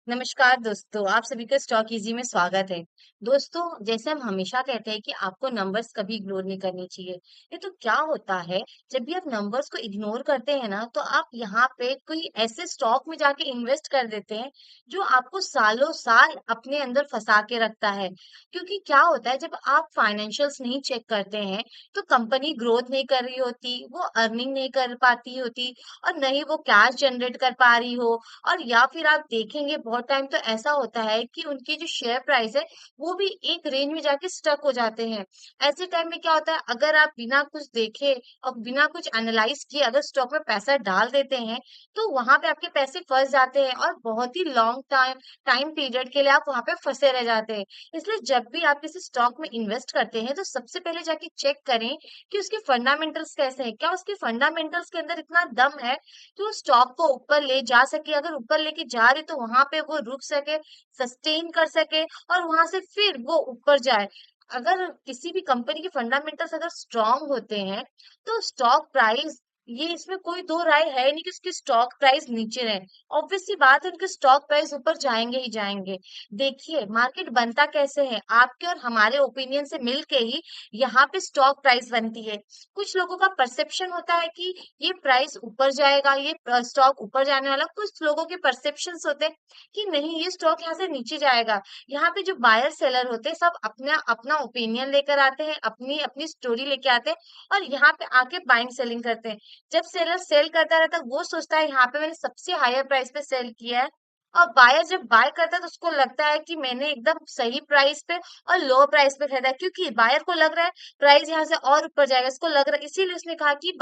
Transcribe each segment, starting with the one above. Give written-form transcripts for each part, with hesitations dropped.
नमस्कार दोस्तों, आप सभी का स्टॉक इजी में स्वागत है। दोस्तों, जैसे हम हमेशा कहते हैं कि आपको नंबर्स कभी इग्नोर नहीं करनी चाहिए। ये तो क्या होता है, जब भी आप नंबर्स को इग्नोर करते हैं ना, तो आप यहाँ पे कोई ऐसे स्टॉक में जाके इन्वेस्ट कर देते हैं, जो आपको सालों साल अपने अंदर फंसा के रखता है। क्योंकि क्या होता है, जब आप फाइनेंशियल्स नहीं चेक करते हैं, तो कंपनी ग्रोथ नहीं कर रही होती, वो अर्निंग नहीं कर पाती होती, और न ही वो कैश जनरेट कर पा रही हो। और या फिर आप देखेंगे बहुत टाइम तो ऐसा होता है कि उनकी जो शेयर प्राइस है वो भी एक रेंज में जाके स्टक हो जाते हैं। ऐसे टाइम में क्या होता है, अगर आप बिना कुछ देखे और बिना कुछ एनालाइज किए अगर स्टॉक में पैसा डाल देते हैं, तो वहां पे आपके पैसे फंस जाते हैं और बहुत ही लॉन्ग टाइम टाइम पीरियड के लिए आप वहां पे फंसे रह जाते हैं। इसलिए जब भी आप किसी स्टॉक में इन्वेस्ट करते हैं तो सबसे पहले जाके चेक करें कि उसके फंडामेंटल्स कैसे हैं, क्या उसके फंडामेंटल्स के अंदर इतना दम है कि वो स्टॉक को ऊपर ले जा सके। अगर ऊपर लेके जा रही तो वहां पे वो रुक सके, सस्टेन कर सके और वहां से फिर वो ऊपर जाए। अगर किसी भी कंपनी के फंडामेंटल्स अगर स्ट्रांग होते हैं, तो स्टॉक प्राइस, ये इसमें कोई दो राय है नहीं कि उसकी स्टॉक प्राइस नीचे रहे। ऑब्वियस सी बात है, उनके स्टॉक प्राइस ऊपर जाएंगे ही जाएंगे। देखिए, मार्केट बनता कैसे है, आपके और हमारे ओपिनियन से मिलके ही यहाँ पे स्टॉक प्राइस बनती है। कुछ लोगों का परसेप्शन होता है कि ये प्राइस ऊपर जाएगा, ये स्टॉक ऊपर जाने वाला। कुछ लोगों के परसेप्शंस होते हैं कि नहीं, ये स्टॉक यहाँ से नीचे जाएगा। यहाँ पे जो बायर सेलर होते हैं, सब अपना अपना ओपिनियन लेकर आते हैं, अपनी अपनी स्टोरी लेके आते हैं और यहाँ पे आके बाइंग सेलिंग करते हैं। जब सेलर सेल करता रहता है, वो सोचता है यहाँ पे मैंने सबसे हायर प्राइस पे सेल किया है, और बायर जब बाय करता है तो उसको लगता है कि मैंने एकदम सही प्राइस पे और लो प्राइस पे खरीदा है, क्योंकि बायर को लग रहा है प्राइस यहाँ से और ऊपर जाएगा। इसको लग रहा है, इसीलिए उसने कहा कि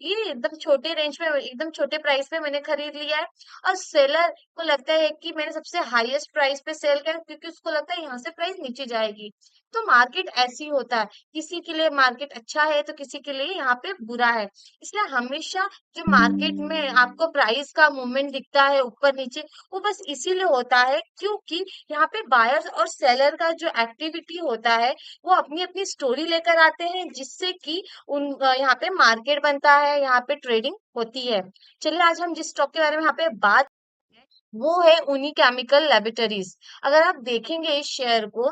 ये एकदम छोटे रेंज में, एकदम छोटे प्राइस पे मैंने खरीद लिया है। और सेलर को लगता है कि मैंने सबसे हाईएस्ट प्राइस पे सेल किया, क्योंकि उसको लगता है यहाँ से प्राइस नीचे जाएगी। तो मार्केट ऐसी होता है, किसी के लिए मार्केट अच्छा है तो किसी के लिए यहाँ पे बुरा है। इसलिए हमेशा जो मार्केट में आपको प्राइस का मूवमेंट दिखता है ऊपर नीचे, वो बस इसीलिए होता है क्योंकि यहाँ पे बायर्स और सेलर का जो एक्टिविटी होता है, वो अपनी अपनी स्टोरी लेकर आते हैं, जिससे कि यहाँ पे मार्केट बनता है, यहाँ पे ट्रेडिंग होती है। चलिए, आज हम जिस स्टॉक के बारे में यहाँ पे बात, वो है उनी केमिकल लेबोरेटरीज। अगर आप देखेंगे इस शेयर को,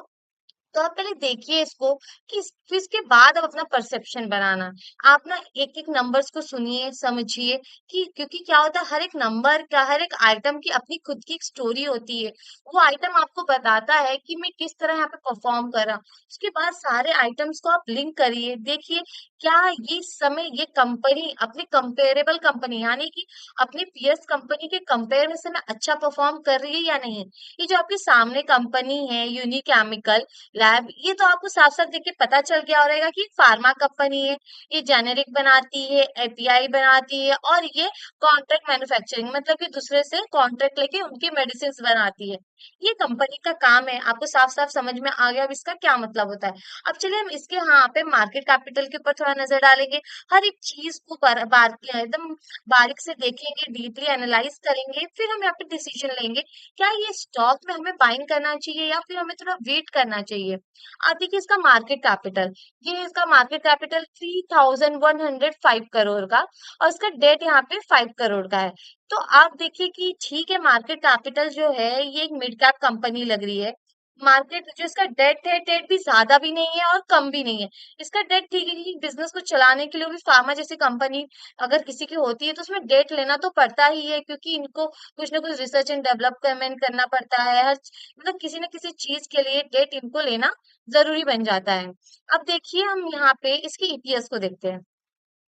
तो आप पहले देखिए इसको कि फिर इसके बाद आप अपना परसेप्शन बनाना। आप ना एक एक नंबर्स को सुनिए, समझिए कि क्योंकि क्या होता है, हर एक नंबर का, हर एक आइटम की अपनी खुद की एक स्टोरी होती है। वो आइटम आपको बताता है कि मैं किस तरह यहाँ पे परफॉर्म कर रहा हूँ। उसके बाद सारे आइटम्स को आप लिंक करिए, देखिए क्या ये समय ये कंपनी अपनी कंपेरेबल कंपनी, यानी कि अपनी पीएस कंपनी के कंपेयर में से ना अच्छा परफॉर्म कर रही है या नहीं। ये जो आपके सामने कंपनी है यूनिक केमिकल लैब, ये तो आपको साफ साफ देख के पता चल गया हो रहेगा कि फार्मा कंपनी है। ये जेनेरिक बनाती है, एपीआई बनाती है, और ये कॉन्ट्रैक्ट मैन्युफैक्चरिंग, मतलब कि दूसरे से कॉन्ट्रैक्ट लेके उनकी मेडिसिन बनाती है। ये कंपनी का काम है, आपको साफ साफ समझ में आ गया अब इसका क्या मतलब होता है। अब चलिए हम इसके यहाँ पे मार्केट कैपिटल के ऊपर थोड़ा नजर डालेंगे। हर एक चीज को एकदम बारीक से देखेंगे, डीपली एनालाइज करेंगे, फिर हम यहाँ पे डिसीजन लेंगे क्या ये स्टॉक में हमें बाइंग करना चाहिए या फिर हमें थोड़ा वेट करना चाहिए। अब देखिए इसका मार्केट कैपिटल, ये इसका मार्केट कैपिटल 3105 करोड़ का, और इसका डेट यहाँ पे 5 करोड़ का है। तो आप देखिए कि ठीक है, मार्केट कैपिटल जो है ये एक मिड कैप कंपनी लग रही है। मार्केट जो इसका डेट है, डेट भी ज्यादा भी नहीं है और कम भी नहीं है। इसका डेट ठीक है, क्योंकि बिजनेस को चलाने के लिए भी फार्मा जैसी कंपनी अगर किसी की होती है तो उसमें डेट लेना तो पड़ता ही है, क्योंकि इनको कुछ ना कुछ रिसर्च एंड डेवलपमेंट करना पड़ता है। मतलब किसी न किसी चीज के लिए डेट इनको लेना जरूरी बन जाता है। अब देखिए हम यहाँ पे इसकी ईपीएस को देखते हैं।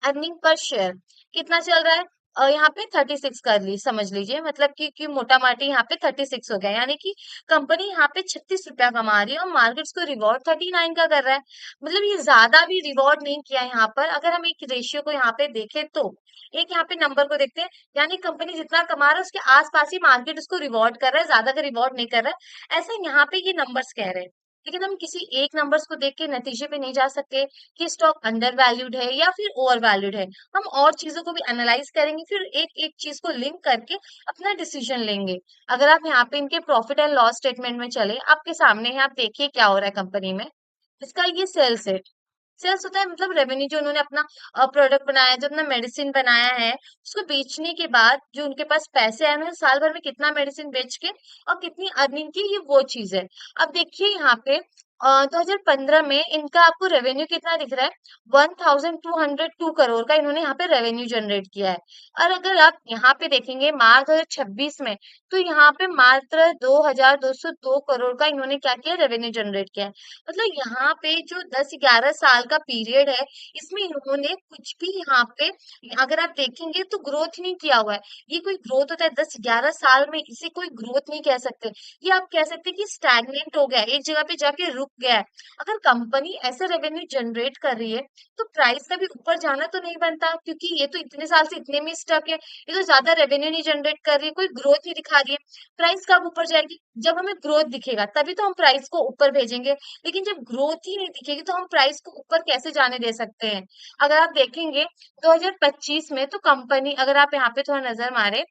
अर्निंग पर शेयर कितना चल रहा है, यहाँ पे 36 कर ली, समझ लीजिए, मतलब कि मोटा माटी यहाँ पे 36 हो गया, यानी कि कंपनी यहाँ पे 36 रुपया कमा रही है और मार्केट उसको रिवॉर्ड 39 का कर रहा है। मतलब ये ज्यादा भी रिवॉर्ड नहीं किया यहाँ पर। अगर हम एक रेशियो को यहाँ पे देखें तो एक यहाँ पे नंबर को देखते हैं, यानी कंपनी जितना कमा रहा है उसके आसपास ही मार्केट उसको रिवॉर्ड कर रहा है, ज्यादा का रिवॉर्ड नहीं कर रहा है, ऐसा यहाँ पे ये नंबर्स कह रहे हैं। लेकिन हम किसी एक नंबर्स को देख के नतीजे पे नहीं जा सकते कि स्टॉक अंडर वैल्यूड है या फिर ओवर वैल्यूड है। हम और चीजों को भी एनालाइज करेंगे, फिर एक एक चीज को लिंक करके अपना डिसीजन लेंगे। अगर आप यहाँ पे इनके प्रॉफिट एंड लॉस स्टेटमेंट में चले, आपके सामने है, आप देखिए क्या हो रहा है कंपनी में। इसका ये सेल्स है, सेल्स होता है मतलब रेवेन्यू, जो उन्होंने अपना प्रोडक्ट बनाया, जो अपना मेडिसिन बनाया है, उसको बेचने के बाद जो उनके पास पैसे आए, उन्होंने साल भर में कितना मेडिसिन बेच के और कितनी अर्निंग की, ये वो चीज है। अब देखिए यहाँ पे 2015 में इनका आपको रेवेन्यू कितना दिख रहा है, 1202 करोड़ का इन्होंने यहाँ पे रेवेन्यू जनरेट किया है। और अगर आप यहाँ पे देखेंगे मार्च 2026 में, तो यहाँ पे मात्र 2202 करोड़ का इन्होंने क्या किया, रेवेन्यू जनरेट किया है। मतलब यहाँ पे जो 10-11 साल का पीरियड है, इसमें इन्होंने कुछ भी यहाँ पे अगर आप देखेंगे तो ग्रोथ नहीं किया हुआ है। ये कोई ग्रोथ होता है 10-11 साल में, इसे कोई ग्रोथ नहीं कह सकते। ये आप कह सकते हैं कि स्टैग्नेंट हो गया है, एक जगह पे जाके रुक गया है। अगर कंपनी ऐसे रेवेन्यू जनरेट कर रही है, तो प्राइस का भी ऊपर जाना तो नहीं बनता, क्योंकि ये तो इतने साल से इतने में स्टक है, ये तो ज्यादा रेवेन्यू नहीं जनरेट कर रही है, कोई ग्रोथ नहीं दिखा रही है। प्राइस कब ऊपर जाएगी, जब हमें ग्रोथ दिखेगा तभी तो हम प्राइस को ऊपर भेजेंगे। लेकिन जब ग्रोथ ही नहीं दिखेगी तो हम प्राइस को ऊपर कैसे जाने दे सकते हैं। अगर आप देखेंगे 2025 में, तो कंपनी, अगर आप यहाँ पे थोड़ा नजर मारे,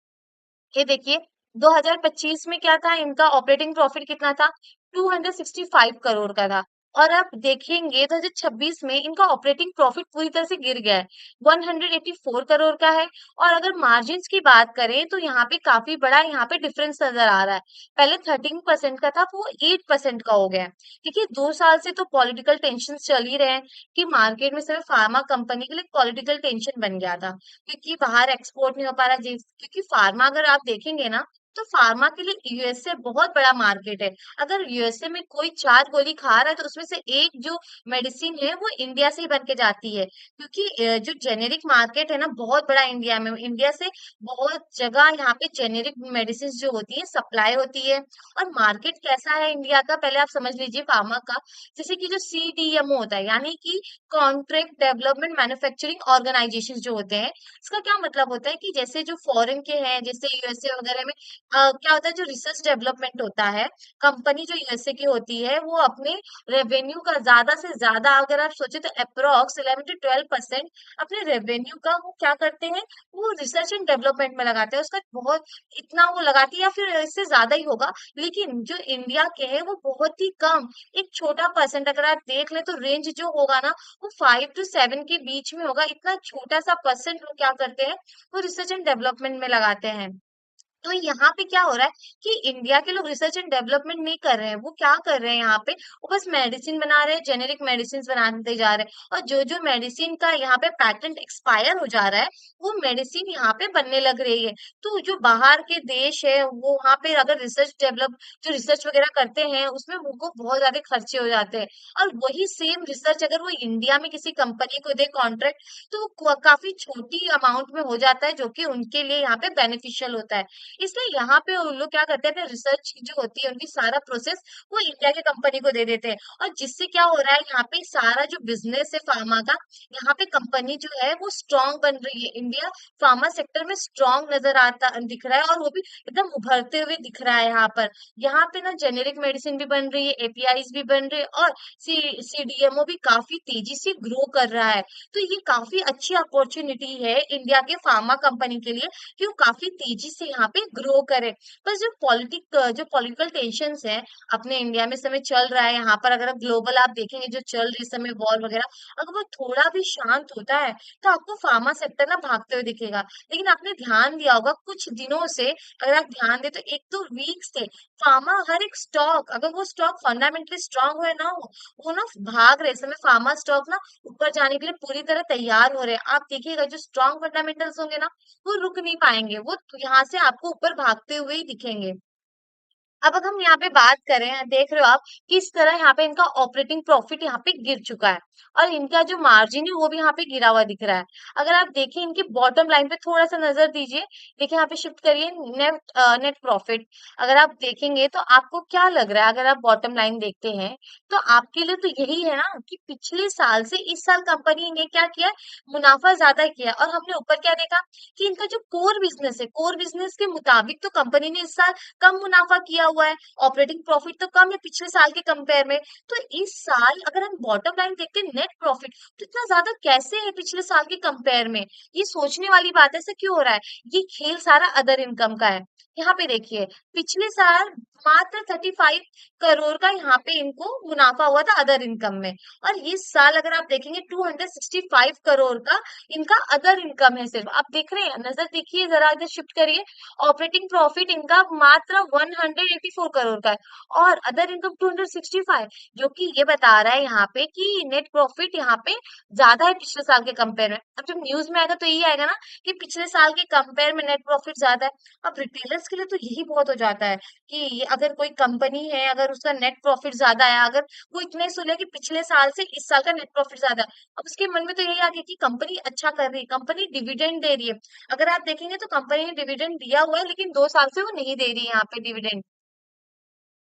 ये देखिए 2025 में क्या था, इनका ऑपरेटिंग प्रॉफिट कितना था, 265 करोड़ का था। और आप देखेंगे 2026 में इनका ऑपरेटिंग प्रॉफिट पूरी तरह से गिर गया है, 184 करोड़ का है। और अगर मार्जिन्स की बात करें तो यहाँ पे काफी बड़ा यहाँ पे डिफरेंस नजर आ रहा है। पहले 13% का था, वो 8% का हो गया है। देखिए 2 साल से तो पॉलिटिकल टेंशन चल ही रहे हैं, कि मार्केट में सिर्फ फार्मा कंपनी के लिए पॉलिटिकल टेंशन बन गया था, क्योंकि बाहर एक्सपोर्ट नहीं हो पा रहा, क्योंकि फार्मा अगर आप देखेंगे ना, तो फार्मा के लिए यूएसए बहुत बड़ा मार्केट है। अगर यूएसए में कोई 4 गोली खा रहा है, तो उसमें से एक जो मेडिसिन है वो इंडिया से ही बन के जाती है, क्योंकि जो जेनेरिक मार्केट है ना बहुत बड़ा इंडिया में, इंडिया से बहुत जगह यहाँ पे जेनेरिक मेडिसिन जो होती है सप्लाई होती है। और मार्केट कैसा है इंडिया का, पहले आप समझ लीजिए फार्मा का। जैसे कि जो सीडीएमओ होता है, यानी कि कॉन्ट्रैक्ट डेवलपमेंट मैन्युफैक्चरिंग ऑर्गेनाइजेशन जो होते हैं, इसका क्या मतलब होता है कि जैसे जो फॉरेन के हैं, जैसे यूएसए वगैरह में क्या होता है, जो रिसर्च डेवलपमेंट होता है, कंपनी जो यूएसए की होती है, वो अपने रेवेन्यू का ज्यादा से ज्यादा, अगर आप सोचे तो अप्रोक्स 11 to 12% अपने रेवेन्यू का वो क्या करते हैं, वो रिसर्च एंड डेवलपमेंट में लगाते हैं। उसका बहुत इतना वो लगाती है, या फिर इससे ज्यादा ही होगा। लेकिन जो इंडिया के हैं वो बहुत ही कम, एक छोटा परसेंट, अगर आप देख ले तो रेंज जो होगा ना, वो 5 to 7 के बीच में होगा। इतना छोटा सा परसेंट वो क्या करते हैं, वो रिसर्च एंड डेवलपमेंट में लगाते हैं। तो यहाँ पे क्या हो रहा है कि इंडिया के लोग रिसर्च एंड डेवलपमेंट नहीं कर रहे हैं, वो क्या कर रहे हैं यहाँ पे, वो बस मेडिसिन बना रहे हैं, जेनेरिक मेडिसिन बनाते जा रहे हैं। और जो जो मेडिसिन का यहाँ पे पैटेंट एक्सपायर हो जा रहा है, वो मेडिसिन यहाँ पे बनने लग रही है। तो जो बाहर के देश है, वो वहाँ पे अगर रिसर्च डेवलप, जो रिसर्च वगैरह करते हैं, उसमें उनको बहुत ज्यादा खर्चे हो जाते हैं। और वही सेम रिसर्च अगर वो इंडिया में किसी कंपनी को दे कॉन्ट्रैक्ट, तो वो काफी छोटी अमाउंट में हो जाता है, जो कि उनके लिए यहाँ पे बेनिफिशियल होता है। इसलिए यहाँ पे उन लोग क्या करते हैं, अपने रिसर्च जो होती है उनकी सारा प्रोसेस वो इंडिया की कंपनी को दे देते हैं। और जिससे क्या हो रहा है, यहाँ पे सारा जो बिजनेस है फार्मा का, यहाँ पे कंपनी जो है वो स्ट्रांग बन रही है। इंडिया फार्मा सेक्टर में स्ट्रांग नजर आता दिख रहा है, और वो भी एकदम उभरते हुए दिख रहा है यहाँ पर। यहाँ पे ना जेनेरिक मेडिसिन भी बन रही है, एपीआईज भी बन रही है, और सीडीएमओ भी काफी तेजी से ग्रो कर रहा है। तो ये काफी अच्छी अपॉर्चुनिटी है इंडिया के फार्मा कंपनी के लिए, कि वो काफी तेजी से यहाँ पे ग्रो करे। बस जो पॉलिटिकल टेंशन्स है अपने इंडिया में इस समय चल रहा है, यहाँ पर अगर ग्लोबल आप देखेंगे जो चल रही है इस समय वॉर वगैरह, अगर वो थोड़ा भी शांत होता है, तो आपको फार्मा सेक्टर ना भागते हुए दिखेगा। लेकिन आपने ध्यान दिया होगा कुछ दिनों से, अगर आप ध्यान दे तो 1-2 वीक्स से फार्मा हर एक स्टॉक, अगर वो स्टॉक फंडामेंटली स्ट्रांग है ना, वो ना भाग रहे, इस समय फार्मा स्टॉक ना ऊपर जाने के लिए पूरी तरह तैयार हो रहे हैं। आप देखिएगा जो स्ट्रांग फंडामेंटल्स होंगे ना, वो रुक नहीं पाएंगे, वो यहाँ से आपको ऊपर भागते हुए ही दिखेंगे। अब अगर हम यहाँ पे बात करें, देख रहे हो आप किस तरह यहाँ पे इनका ऑपरेटिंग प्रॉफिट यहाँ पे गिर चुका है, और इनका जो मार्जिन है वो भी यहाँ पे गिरा हुआ दिख रहा है। अगर आप देखें इनके बॉटम लाइन पे थोड़ा सा नजर दीजिए, देखिए यहाँ पे शिफ्ट करिए, नेट नेट प्रॉफिट। अगर आप देखेंगे तो आपको क्या लग रहा है, अगर आप बॉटम लाइन देखते हैं, तो आपके लिए तो यही है ना कि पिछले साल से इस साल कंपनी ने क्या किया, मुनाफा ज्यादा किया। और हमने ऊपर क्या देखा कि इनका जो कोर बिजनेस है, कोर बिजनेस के मुताबिक तो कंपनी ने इस साल कम मुनाफा किया हुआ है, ऑपरेटिंग प्रॉफिट तो कम है पिछले साल के कंपेयर में। तो इस साल अगर हम बॉटम लाइन देखते हैं नेट प्रॉफिट, तो इतना ज्यादा कैसे है पिछले साल के कंपेयर में, ये सोचने वाली बात है। ऐसा क्यों हो रहा है, ये खेल सारा अदर इनकम का है। यहाँ पे देखिए पिछले साल मात्र 35 करोड़ का यहाँ पे इनको मुनाफा हुआ था अदर इनकम में। और इस साल अगर आप देखेंगे 265 करोड़ का इनका अदर इनकम है। सिर्फ आप देख रहे हैं, नजर देखिए जरा, इधर शिफ्ट करिए। ऑपरेटिंग प्रॉफिट इनका मात्र 184 करोड़ का है और अदर इनकम 265, जो कि ये बता रहा है यहाँ पे कि नेट प्रॉफिट यहाँ पे ज्यादा है पिछले साल के कंपेयर में। अब जब न्यूज में आएगा तो यही आएगा ना कि पिछले साल के कंपेयर में नेट प्रॉफिट ज्यादा है। अब रिटेलर्स के लिए तो यही बहुत हो जाता है कि अगर कोई कंपनी है, अगर उसका नेट प्रॉफिट ज्यादा है, अगर वो इतने सुने कि पिछले साल से इस साल का नेट प्रॉफिट ज्यादा है, अब उसके मन में तो यही आ गया कि कंपनी अच्छा कर रही है, कंपनी डिविडेंड दे रही है। अगर आप देखेंगे तो कंपनी ने डिविडेंड दिया हुआ है, लेकिन 2 साल से वो नहीं दे रही है यहाँ पे डिविडेंड।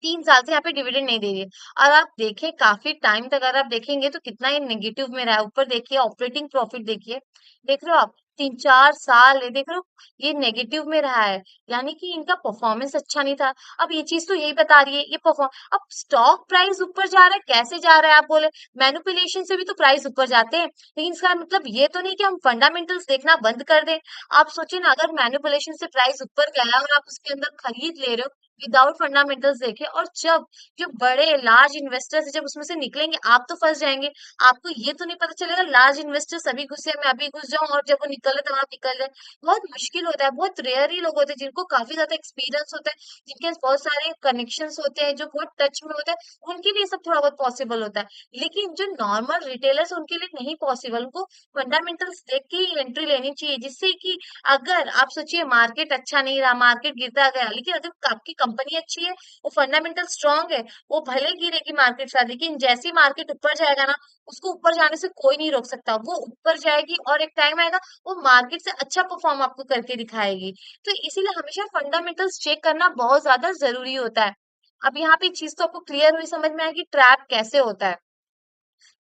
3 साल से यहाँ पे डिविडेंड नहीं दे रही है। और आप देखें काफी टाइम तक अगर आप देखेंगे तो कितना ये नेगेटिव में रहा है। ऊपर देखिए ऑपरेटिंग प्रॉफिट देखिए, देख रहे हो आप, 3-4 साल ये देख रहे हो, ये नेगेटिव में रहा है। यानी कि इनका परफॉर्मेंस अच्छा नहीं था। अब ये चीज तो यही बता रही है, ये परफॉर्म, अब स्टॉक प्राइस ऊपर जा रहा है, कैसे जा रहा है आप बोले, मैनिपुलेशन से भी तो प्राइस ऊपर जाते हैं। लेकिन इसका मतलब ये तो नहीं कि हम फंडामेंटल्स देखना बंद कर दें। आप सोचिए ना, अगर मैनिपुलेशन से प्राइस ऊपर गया और आप उसके अंदर खरीद ले रहे हो विदाउट फंडामेंटल्स देखे, और जब जो बड़े लार्ज इन्वेस्टर्स जब उसमें से निकलेंगे, आप तो फंस जाएंगे। आपको ये तो नहीं पता चलेगा लार्ज इन्वेस्टर्स अभी घुसे, मैं अभी घुस जाऊं, और जब वो निकले तब आप निकल जाए। बहुत मुश्किल होता है। बहुत रेयर ही लोग होते हैं जिनको काफी ज्यादा एक्सपीरियंस होता है, जिनके पास बहुत सारे कनेक्शंस होते हैं, जो बहुत टच में होते हैं, उनके लिए सब थोड़ा बहुत पॉसिबल होता है। लेकिन जो नॉर्मल रिटेलर्स उनके लिए नहीं पॉसिबल। उनको फंडामेंटल्स देख के ही एंट्री लेनी चाहिए, जिससे कि अगर आप सोचिए मार्केट अच्छा नहीं रहा, मार्केट गिरता गया, लेकिन अगर आपकी कंपनी अच्छी है, वो फंडामेंटल स्ट्रांग है, वो भले गिरेगी मार्केट साथ, लेकिन जैसी मार्केट ऊपर जाएगा ना, उसको ऊपर जाने से कोई नहीं रोक सकता। वो ऊपर जाएगी और एक टाइम आएगा वो मार्केट से अच्छा परफॉर्म आपको करके दिखाएगी। तो इसीलिए हमेशा फंडामेंटल्स चेक करना बहुत ज्यादा जरूरी होता है। अब यहाँ पे चीज तो आपको क्लियर हुई, समझ में आएगी ट्रैप कैसे होता है।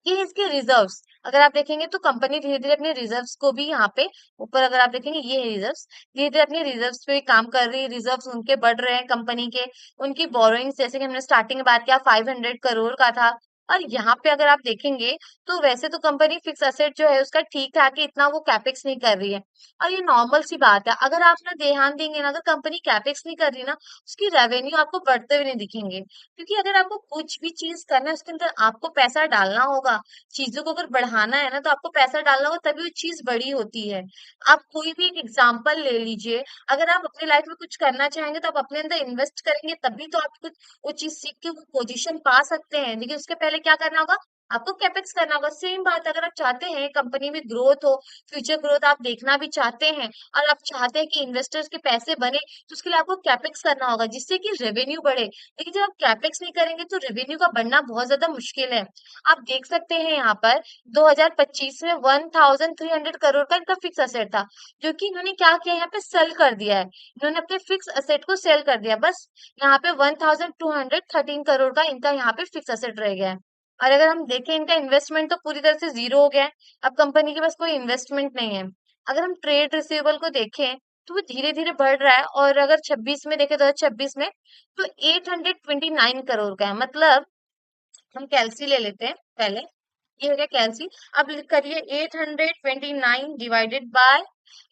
ये है इसके रिजर्व्स। अगर आप देखेंगे तो कंपनी धीरे धीरे अपने रिजर्व्स को भी यहाँ पे ऊपर अगर आप देखेंगे, ये है रिजर्व्स, धीरे धीरे अपने रिजर्व्स पे भी काम कर रही है। रिजर्व्स उनके बढ़ रहे हैं कंपनी के। उनकी बोरोइंग्स जैसे कि हमने स्टार्टिंग में बात किया 500 करोड़ का था। और यहाँ पे अगर आप देखेंगे तो वैसे तो कंपनी फिक्स असेट जो है उसका ठीक ठाक है, इतना वो कैपेक्स नहीं कर रही है। और ये नॉर्मल सी बात है, अगर आप ना ध्यान देंगे ना, अगर कंपनी कैपेक्स नहीं कर रही ना, उसकी रेवेन्यू आपको बढ़ते हुए नहीं दिखेंगे। क्योंकि अगर आपको कुछ भी चीज करना है उसके अंदर आपको पैसा डालना होगा। चीजों को अगर बढ़ाना है ना, तो आपको पैसा डालना होगा, तभी वो चीज बड़ी होती है। आप कोई भी एक एग्जांपल ले लीजिए। अगर आप अपनी लाइफ में कुछ करना चाहेंगे तो आप अपने अंदर इन्वेस्ट करेंगे, तभी तो आप कुछ वो चीज सीख के वो पोजीशन पा सकते हैं। लेकिन उसके पहले क्या करना होगा, आपको कैपेक्स करना होगा। सेम बात, अगर आप चाहते हैं कंपनी में ग्रोथ हो, फ्यूचर ग्रोथ आप देखना भी चाहते हैं, और आप चाहते हैं कि इन्वेस्टर्स के पैसे बने, तो उसके लिए आपको कैपेक्स करना होगा, जिससे कि रेवेन्यू बढ़े। लेकिन जब आप कैपेक्स नहीं करेंगे तो रेवेन्यू का बढ़ना बहुत ज्यादा मुश्किल है। आप देख सकते हैं यहाँ पर 2025 में 1300 करोड़ का इनका फिक्स असेट था, जो कि इन्होंने क्या किया, यहाँ पे सेल कर दिया है। इन्होंने अपने फिक्स असेट को सेल कर दिया, बस यहाँ पे 1213 करोड़ का इनका यहाँ पे फिक्स असेट रह गया है। और अगर हम देखें इनका इन्वेस्टमेंट तो पूरी तरह से जीरो हो गया है। अब कंपनी के पास कोई इन्वेस्टमेंट नहीं है। अगर हम ट्रेड रिसीवेबल को देखें तो वो धीरे धीरे बढ़ रहा है, और अगर 26 में देखें, 2026 में, तो 829 करोड़ का है। मतलब हम कैलसी ले लेते हैं पहले, ये हो गया कैलसी। अब करिए 829 डिवाइडेड बाय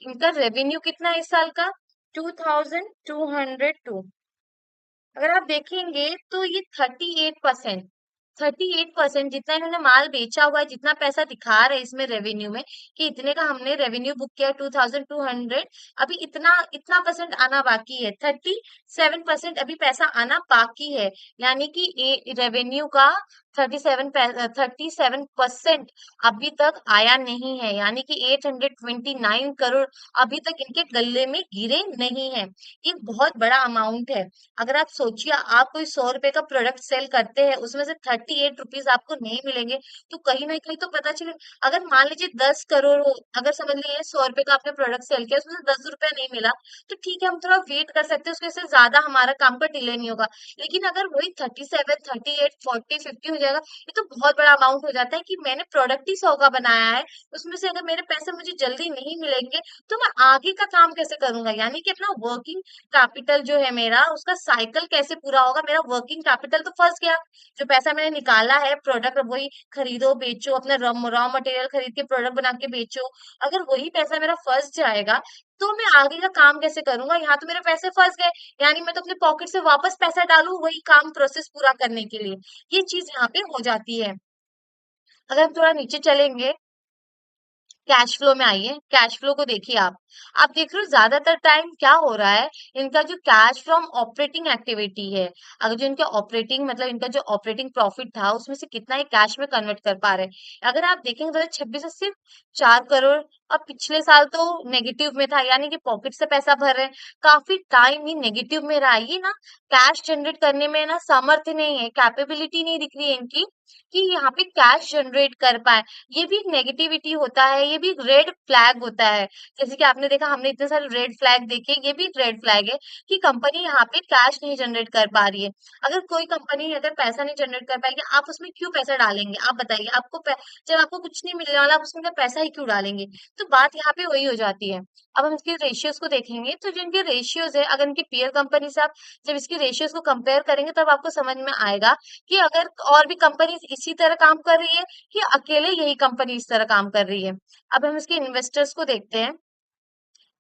इनका रेवेन्यू कितना है इस साल का, 2202। अगर आप देखेंगे तो ये 38%, 38% जितना इन्होंने माल बेचा हुआ है, जितना पैसा दिखा रहे हैं इसमें रेवेन्यू में कि इतने का हमने रेवेन्यू बुक किया 2200, अभी इतना इतना परसेंट आना बाकी है, 37% अभी पैसा आना बाकी है। यानी कि रेवेन्यू का 37% अभी तक आया नहीं है। यानी कि 829 करोड़ अभी तक इनके गले में गिरे नहीं है। ये बहुत बड़ा अमाउंट है। अगर आप सोचिए, आप कोई 100 रुपए का प्रोडक्ट सेल करते हैं, उसमें से 38 रुपीज आपको नहीं मिलेंगे, तो कहीं ना कहीं तो पता चले। अगर मान लीजिए 10 करोड़ हो, अगर समझ लीजिए 100 रुपए का आपने प्रोडक्ट सेल किया, उसमें से 10 रुपया नहीं मिला, तो ठीक है, हम थोड़ा वेट कर सकते हैं, उसके से ज्यादा हमारा काम का डिले नहीं होगा। लेकिन अगर वही 37, 38, 40, 50 हो जाएगा, ये तो बहुत बड़ा अमाउंट हो जाता है कि मैंने प्रोडक्ट ही 100 का बनाया है, उसमें से अगर मेरे पैसे मुझे जल्दी नहीं मिलेंगे, तो मैं आगे का काम कैसे करूंगा। यानी कि अपना वर्किंग कैपिटल जो है मेरा, उसका साइकिल कैसे पूरा होगा, मेरा वर्किंग कैपिटल तो फंस गया। जो पैसा मैंने निकाला है प्रोडक्ट, वही खरीदो बेचो, अपना रॉ मटेरियल खरीद के प्रोडक्ट बना के बेचो, अगर वही पैसा मेरा फंस जाएगा, तो मैं आगे का काम कैसे करूंगा? यहाँ तो मेरे पैसे फंस गए, यानी मैं तो अपने पॉकेट से वापस पैसा डालूं वही काम प्रोसेस पूरा करने के लिए। ये चीज यहाँ पे हो जाती है। अगर हम थोड़ा नीचे चलेंगे, कैश फ्लो में आइए, कैश फ्लो को देखिए आप देख रहे हो ज्यादातर टाइम क्या हो रहा है, इनका जो कैश फ्रॉम ऑपरेटिंग एक्टिविटी है, अगर जो इनका ऑपरेटिंग मतलब इनका जो ऑपरेटिंग प्रॉफिट था उसमें से कितना ही कैश में कन्वर्ट कर पा रहे हैं। अगर आप देखेंगे 2026 से सिर्फ 4 करोड़, और पिछले साल तो नेगेटिव में था, यानी कि पॉकेट से पैसा भर रहे हैं, काफी टाइम ही नेगेटिव में रहा है। ये ना कैश जनरेट करने में ना सामर्थ्य नहीं है, कैपेबिलिटी नहीं दिख रही है इनकी कि यहाँ पे कैश जनरेट कर पाए। ये भी एक नेगेटिविटी होता है, ये भी एक रेड फ्लैग होता है। जैसे कि आपने देखा, हमने इतने सारे रेड फ्लैग देखे, ये भी एक रेड फ्लैग है कि कंपनी यहाँ पे कैश नहीं जनरेट कर पा रही है। अगर कोई कंपनी अगर पैसा नहीं जनरेट कर पाएगी, आप उसमें क्यों पैसा डालेंगे? आप बताइए, जब आपको कुछ नहीं मिलने वाला, आप उसमें क्या पैसा ही क्यों डालेंगे? तो बात यहाँ पे वही हो जाती है। अब हम इसके रेशियोज को देखेंगे, तो जो इनके रेशियोज है, अगर इनकी पीयर कंपनी से आप जब इसकी रेशियोज को कंपेयर करेंगे, तब आपको समझ में आएगा कि अगर और भी कंपनी इसी तरह काम कर रही है कि अकेले यही कंपनी इस तरह काम कर रही है। अब हम इसके इन्वेस्टर्स को देखते हैं।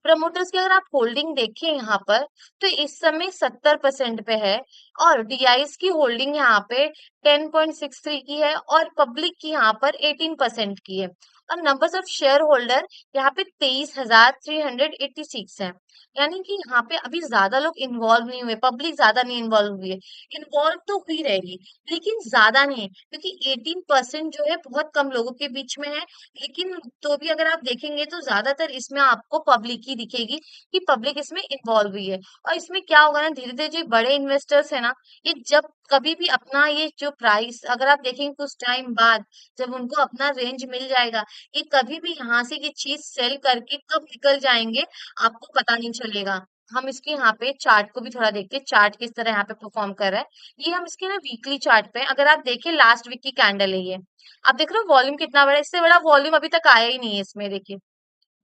प्रमोटर्स की अगर आप होल्डिंग देखें यहाँ पर, तो इस समय 70% पे है, और डीआईएस की होल्डिंग यहाँ पे 10.63 की है, और पब्लिक की यहाँ पर 18% की है। और नंबर्स ऑफ शेयर होल्डर यहाँ पे 23,386 है। यानी कि यहाँ पे अभी ज्यादा लोग इन्वॉल्व नहीं हुए, पब्लिक ज्यादा नहीं इन्वॉल्व हुई है। इन्वॉल्व तो हुई रहेगी, लेकिन ज्यादा नहीं, क्योंकि 18% जो है बहुत कम लोगों के बीच में है। लेकिन तो भी अगर आप देखेंगे तो ज्यादातर इसमें आपको पब्लिक ही दिखेगी कि पब्लिक इसमें इन्वॉल्व हुई है। और इसमें क्या होगा ना, धीरे धीरे जो बड़े इन्वेस्टर्स है ना, ये जब कभी भी अपना ये जो प्राइस अगर आप देखेंगे कुछ टाइम बाद, जब उनको अपना रेंज मिल जाएगा, ये कभी भी यहाँ से ये चीज सेल करके कब निकल जाएंगे आपको पता नहीं चलेगा। हम इसके यहाँ पे चार्ट को भी थोड़ा देखते हैं, चार्ट किस तरह यहाँ पे परफॉर्म कर रहा है। ये हम इसके ना वीकली चार्ट पे अगर आप देखें, लास्ट वीक की कैंडल है ये। आप देख रहे हो वॉल्यूम कितना बड़ा है, इससे बड़ा वॉल्यूम अभी तक आया ही नहीं है इसमें, देखिए।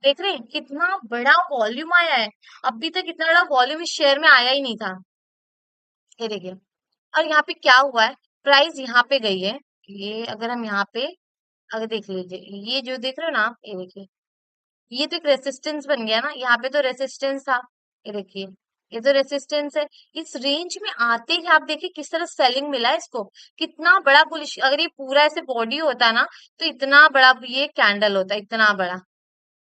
देख रहे हैं कितना बड़ा वॉल्यूम आया है, अभी तक इतना बड़ा वॉल्यूम इस शेयर में आया ही नहीं था। ये देखिए, और यहाँ पे क्या हुआ है, प्राइस यहाँ पे गई है। ये अगर हम यहाँ पे अगर देख लीजिए, ये जो देख रहे हो ना आप, ये देखिए, ये तो एक रेसिस्टेंस बन गया ना, यहाँ पे तो रेसिस्टेंस था। ये देखिए, ये तो रेसिस्टेंस है। इस रेंज में आते ही आप देखिए किस तरह सेलिंग मिला है इसको, कितना बड़ा बुलिश। अगर ये पूरा ऐसे बॉडी होता ना, तो इतना बड़ा ये कैंडल होता, इतना बड़ा,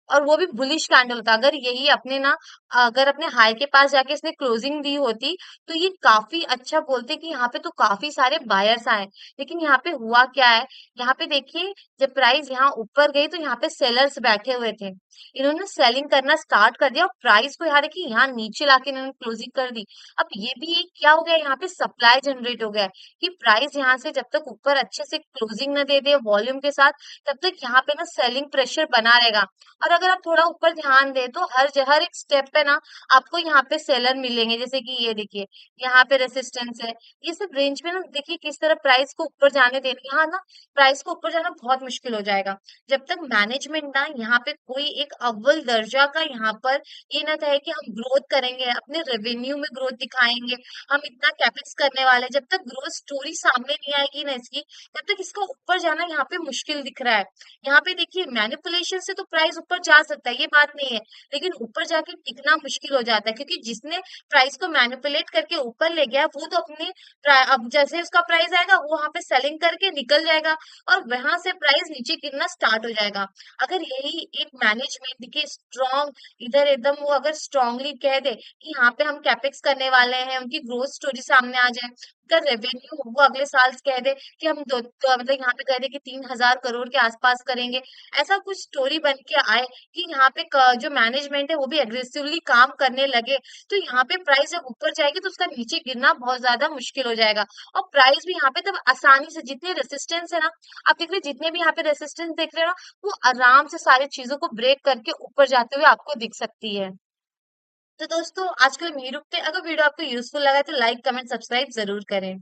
और वो भी बुलिश कैंडल होता। अगर यही अपने ना, अगर अपने हाई के पास जाके इसने क्लोजिंग दी होती, तो ये काफी अच्छा बोलते कि यहाँ पे तो काफी सारे बायर्स आए। लेकिन यहाँ पे हुआ क्या है, यहाँ पे देखिए, जब प्राइस यहाँ ऊपर गई तो यहाँ पे सेलर्स बैठे हुए थे, इन्होंने सेलिंग करना स्टार्ट कर दिया, और प्राइस को यहाँ देखिए यहाँ नीचे लाके इन्होंने क्लोजिंग कर दी। अब ये भी एक क्या हो गया, यहाँ पे सप्लाई जनरेट हो गया है कि प्राइस यहाँ से जब तक ऊपर अच्छे से क्लोजिंग न दे दे वॉल्यूम के साथ, तब तक यहाँ पे ना सेलिंग प्रेशर बना रहेगा। और अगर आप थोड़ा ऊपर ध्यान दें, तो हर एक स्टेप पे ना आपको यहाँ पे सेलर मिलेंगे। जैसे कि ये देखिए, यहाँ पे रेसिस्टेंस है। ये सब रेंज में ना देखिए किस तरह प्राइस को ऊपर जाने देना, यहाँ ना प्राइस को ऊपर जाना बहुत मुश्किल हो जाएगा, जब तक मैनेजमेंट ना यहाँ पे कोई एक अव्वल दर्जा का यहाँ पर ये ना कहे कि हम ग्रोथ करेंगे, अपने रेवेन्यू में ग्रोथ दिखाएंगे, हम इतना कैपेक्स करने वाले हैं। जब तक ग्रोथ स्टोरी सामने नहीं आएगी ना इसकी, तब तक इसका ऊपर जाना यहाँ पे मुश्किल दिख रहा है। यहाँ पे देखिए, मैनिपुलेशन से तो प्राइस ऊपर जा सकता है, ये बात नहीं है, लेकिन ऊपर जाके टिकना मुश्किल हो जाता है, क्योंकि जिसने प्राइस को मैनिपुलेट करके ऊपर ले गया, वो तो अपने अब जैसे उसका प्राइस आएगा, वो वहां पे सेलिंग करके निकल जाएगा, और वहां से प्राइस नीचे गिरना स्टार्ट हो जाएगा। अगर यही एक मैनेजमेंट के स्ट्रॉन्ग इधर एकदम वो अगर स्ट्रांगली कह दे कि यहाँ पे हम कैपेक्स करने वाले हैं, उनकी ग्रोथ स्टोरी सामने आ जाए, अगर रेवेन्यू वो अगले साल कह दे कि हम मतलब यहाँ पे कह दे कि 3,000 करोड़ के आसपास करेंगे, ऐसा कुछ स्टोरी बन के आए कि यहाँ पे जो मैनेजमेंट है वो भी एग्रेसिवली काम करने लगे, तो यहाँ पे प्राइस जब ऊपर जाएगी तो उसका नीचे गिरना बहुत ज्यादा मुश्किल हो जाएगा। और प्राइस भी यहाँ पे तब आसानी से, जितने रेसिस्टेंस है ना, आप देख रहे हैं, जितने भी यहाँ पे रेसिस्टेंस देख रहे हो ना, वो आराम से सारी चीजों को ब्रेक करके ऊपर जाते हुए आपको दिख सकती है। तो दोस्तों, आज के लिए यहीं रुकते हैं। अगर वीडियो आपको यूजफुल लगा है तो लाइक कमेंट सब्सक्राइब जरूर करें।